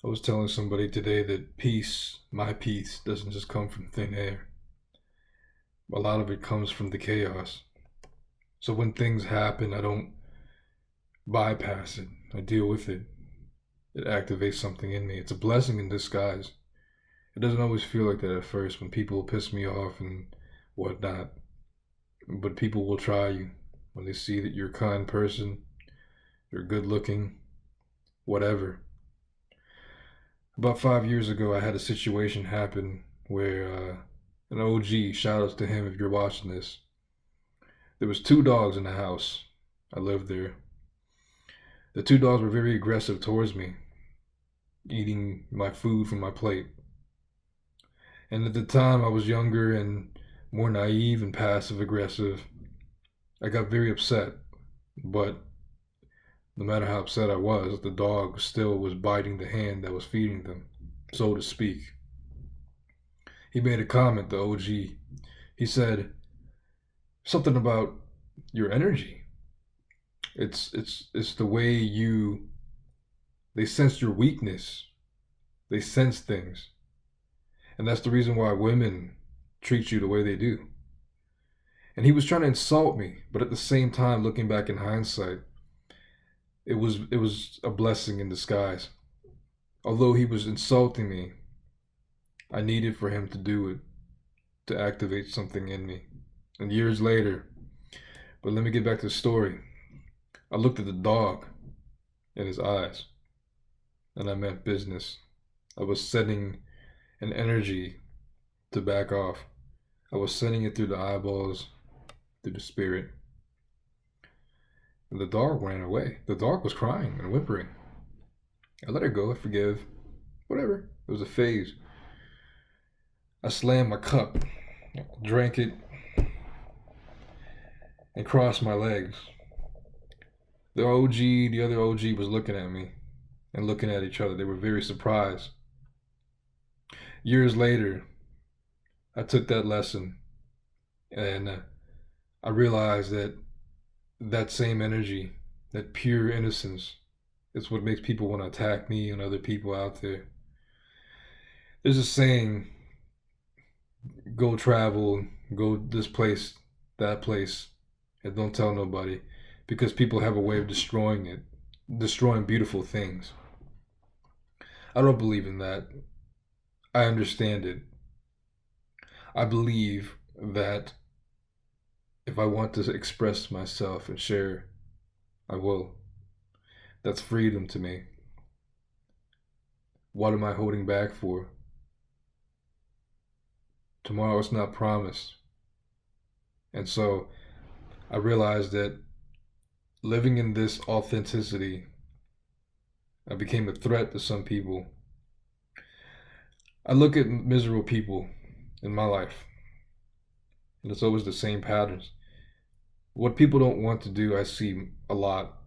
I was telling somebody today that peace, my peace, doesn't just come from thin air. A lot of it comes from the chaos. So when things happen, I don't bypass it. I deal with it. It activates something in me. It's a blessing in disguise. It doesn't always feel like that at first when people piss me off and whatnot. But people will try you when they see that you're a kind person, you're good looking, whatever. About 5 years ago, I had a situation happen where an OG, shout outs to him if you're watching this. There was two dogs in the house. I lived there. The two dogs were very aggressive towards me, eating my food from my plate. And at the time, I was younger and more naive and passive aggressive. I got very upset, but no matter how upset I was, the dog still was biting the hand that was feeding them, so to speak. He made a comment, the OG. He said something about your energy. It's the way they sense your weakness. They sense things. And that's the reason why women treat you the way they do. And he was trying to insult me, but at the same time, looking back in hindsight, it was a blessing in disguise. Although he was insulting me, I needed for him to do it to activate something in me. And years later, but let me get back to the story. I looked at the dog in his eyes, and I meant business. I was sending an energy to back off. I was sending it through the eyeballs, through the spirit. And the dog ran away. The dog was crying and whimpering. I let her go, I forgive. Whatever. It was a phase. I slammed my cup, drank it, and crossed my legs. The other OG was looking at me and looking at each other. They were very surprised. Years later, I took that lesson and I realized that that same energy, that pure innocence, is what makes people want to attack me and other people out there. There's a saying, go travel, go this place, that place, and don't tell nobody, because people have a way of destroying it, destroying beautiful things. I don't believe in that. I understand it. I believe that if I want to express myself and share, I will. That's freedom to me. What am I holding back for? Tomorrow is not promised. And so I realized that living in this authenticity, I became a threat to some people. I look at miserable people in my life, and it's always the same patterns. What people don't want to do, I see a lot.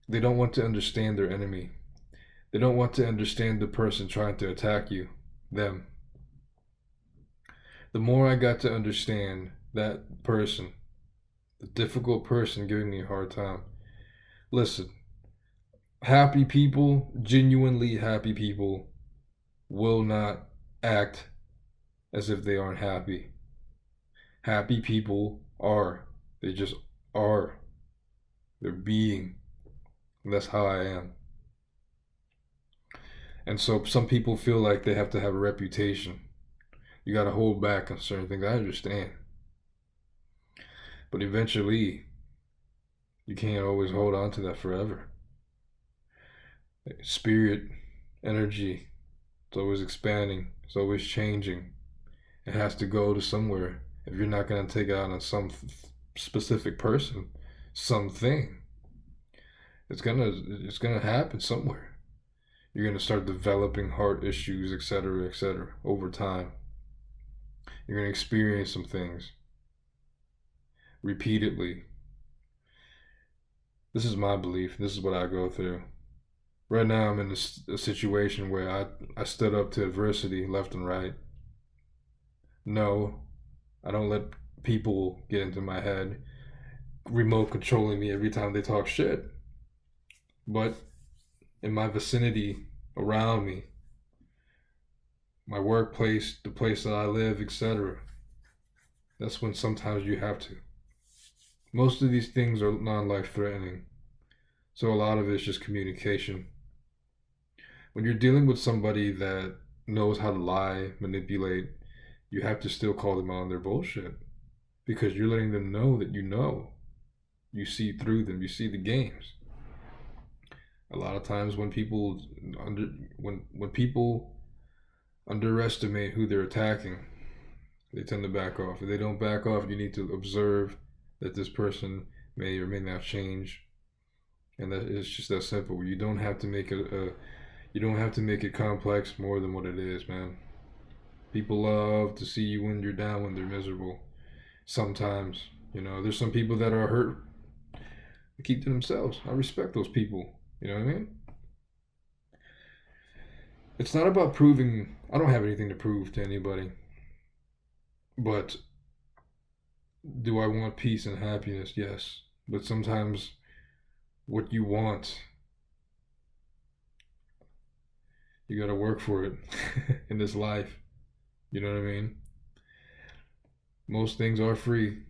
They don't want to understand their enemy. They don't want to understand the person trying to attack you, them. The more I got to understand that person, the difficult person giving me a hard time, listen, happy people, genuinely happy people, will not act as if they aren't happy. Happy people are. They just are. They're being. And that's how I am. And so some people feel like they have to have a reputation. You got to hold back on certain things. I understand. But eventually, you can't always hold on to that forever. Spirit, energy, it's always expanding. It's always changing. It has to go to somewhere. If you're not going to take it out on some specific person, something, it's gonna happen somewhere. You're gonna start developing heart issues, etc., over time. You're gonna experience some things repeatedly. This is my belief. This is what I go through. Right now, I'm in a situation where I stood up to adversity left and right. No, I don't let people get into my head, remote controlling me every time they talk shit. But in my vicinity, around me, my workplace, the place that I live, etc. That's when sometimes you have to. Most of these things are non-life threatening. So a lot of it's just communication. When you're dealing with somebody that knows how to lie, manipulate, you have to still call them out on their bullshit because you're letting them know that you know. You see through them. You see the games. A lot of times when people when people underestimate who they're attacking, they tend to back off. If they don't back off, you need to observe that this person may or may not change, and that it's just that simple. You don't have to make you don't have to make it complex more than what it is, man. People love to see you when you're down, when they're miserable. Sometimes, there's some people that are hurt. They keep to themselves. I respect those people. You know what I mean? It's not about proving. I don't have anything to prove to anybody. But do I want peace and happiness? Yes. But sometimes what you want, you got to work for it in this life. You know what I mean? Most things are free.